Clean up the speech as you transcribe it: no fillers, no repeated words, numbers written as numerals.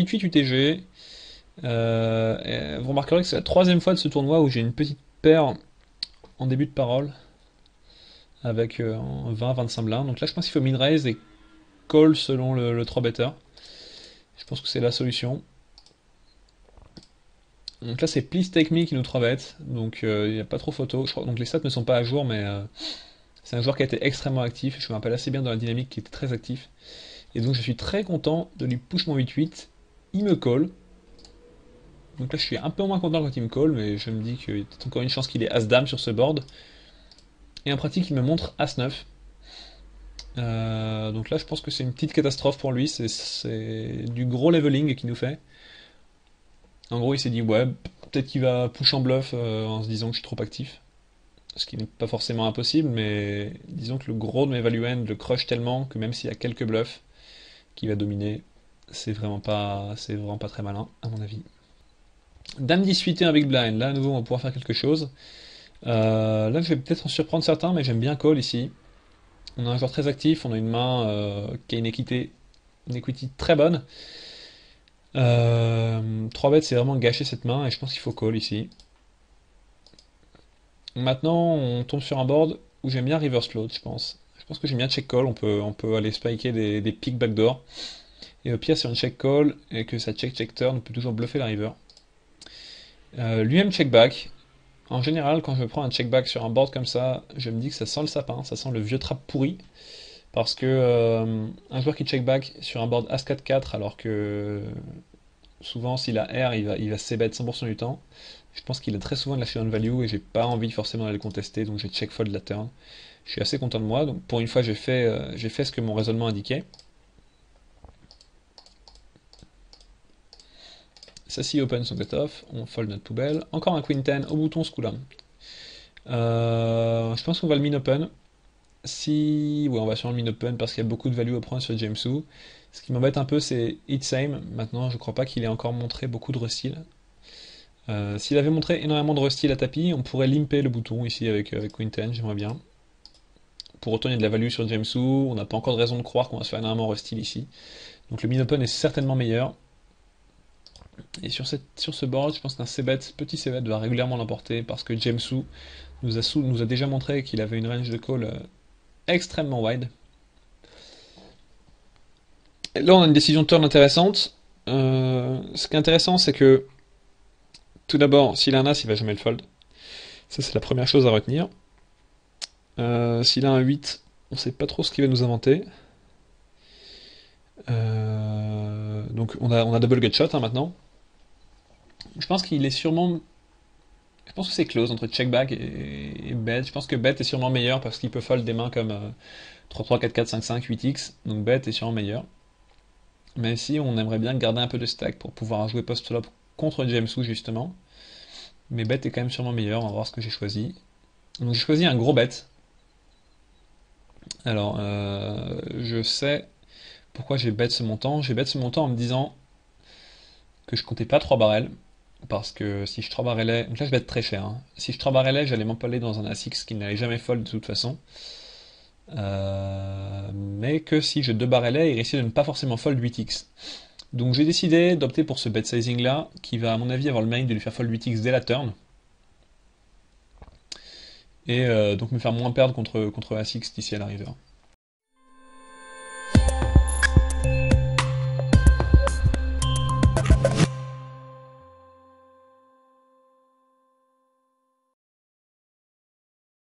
8-8 UTG. Vous remarquerez que c'est la troisième fois de ce tournoi où j'ai une petite paire en début de parole avec 20-25 blindes. Donc là, je pense qu'il faut min-raise et call selon le 3 better. Je pense que c'est la solution. Donc là, c'est Please Take Me qui nous 3 bet. Donc il n'y a pas trop photo. Je crois, donc les stats ne sont pas à jour, mais c'est un joueur qui a été extrêmement actif. Je me rappelle assez bien dans la dynamique qui était très actif. Et donc je suis très content de lui push mon 8-8. Il me call. Donc là, je suis un peu moins content quand il me call, mais je me dis qu'il y a peut-être encore une chance qu'il ait As-Dame sur ce board. Et en pratique, il me montre As-9. Donc là, je pense que c'est une petite catastrophe pour lui. C'est du gros leveling qu'il nous fait. En gros, il s'est dit, ouais, peut-être qu'il va push en bluff en se disant que je suis trop actif. Ce qui n'est pas forcément impossible, mais disons que le gros de mes value end le crush tellement que même s'il y a quelques bluffs qui va dominer, c'est vraiment pas très malin, à mon avis. Dame 18 et un big blind. Là, à nouveau, on va pouvoir faire quelque chose. Là, je vais peut-être en surprendre certains, mais j'aime bien call ici. On a un joueur très actif, on a une main qui a une equity très bonne. 3 bêtes, c'est vraiment gâcher cette main, et je pense qu'il faut call ici. Maintenant, on tombe sur un board où j'aime bien reverse float, je pense. Je pense que j'aime bien check call, on peut aller spiker des pick backdoor. Et au pire, sur une check call et que ça check turn, on peut toujours bluffer la river. Lui-même check back. En général, quand je prends un check back sur un board comme ça, je me dis que ça sent le sapin, ça sent le vieux trap pourri. Parce que un joueur qui check back sur un board As-4-4, alors que souvent s'il a R, il va c-bet 100% du temps. Je pense qu'il a très souvent de la showdown value et j'ai pas envie forcément d'aller le contester, donc j'ai check fold la turn. Je suis assez content de moi, donc pour une fois j'ai fait ce que mon raisonnement indiquait. Ça si open son cut-off, on fold notre poubelle. Encore un queen 10 au bouton ce coup-là. Je pense qu'on va le min open. Si. Ouais, on va sur le min open parce qu'il y a beaucoup de value à prendre sur Jamesu. Ce qui m'embête un peu, c'est hit same. Maintenant, je crois pas qu'il ait encore montré beaucoup de restyle. S'il avait montré énormément de restyle à tapis, on pourrait limper le bouton ici avec Queen 10, j'aimerais bien. Pour autant, il y a de la value sur Jamesu. On n'a pas encore de raison de croire qu'on va se faire énormément restyle ici. Donc le min open est certainement meilleur. Et sur ce board, je pense qu'un c-bet, petit c-bet va régulièrement l'emporter parce que Jamesu nous a déjà montré qu'il avait une range de call extrêmement wide. Et là, on a une décision de turn intéressante. Ce qui est intéressant, c'est que tout d'abord, s'il a un as, il va jamais le fold. Ça, c'est la première chose à retenir. S'il a un 8, on sait pas trop ce qu'il va nous inventer. Donc on a double gut shot hein, maintenant. Je pense qu'il est sûrement. Je pense que c'est close entre check back et bet. Je pense que bet est sûrement meilleur parce qu'il peut fold des mains comme 3-3, 4-4, 5-5, 8x. Donc bet est sûrement meilleur. Même si on aimerait bien garder un peu de stack pour pouvoir jouer post-flop contre Jamesu justement. Mais bet est quand même sûrement meilleur. On va voir ce que j'ai choisi. Donc j'ai choisi un gros bet. Alors, je sais pourquoi j'ai bet ce montant. J'ai bet ce montant en me disant que je comptais pas 3 barrels. Parce que si je 3 barrelais, donc là je vais être très cher. Hein. Si je 3 barrelais, j'allais m'empaler dans un ASX qui n'allait jamais fold de toute façon. Mais que si je 2 barrelais, il risquait de ne pas forcément fold 8x. Donc j'ai décidé d'opter pour ce bet sizing là, qui va à mon avis avoir le mérite de lui faire fold 8x dès la turn. Et donc me faire moins perdre contre ASX d'ici à la river.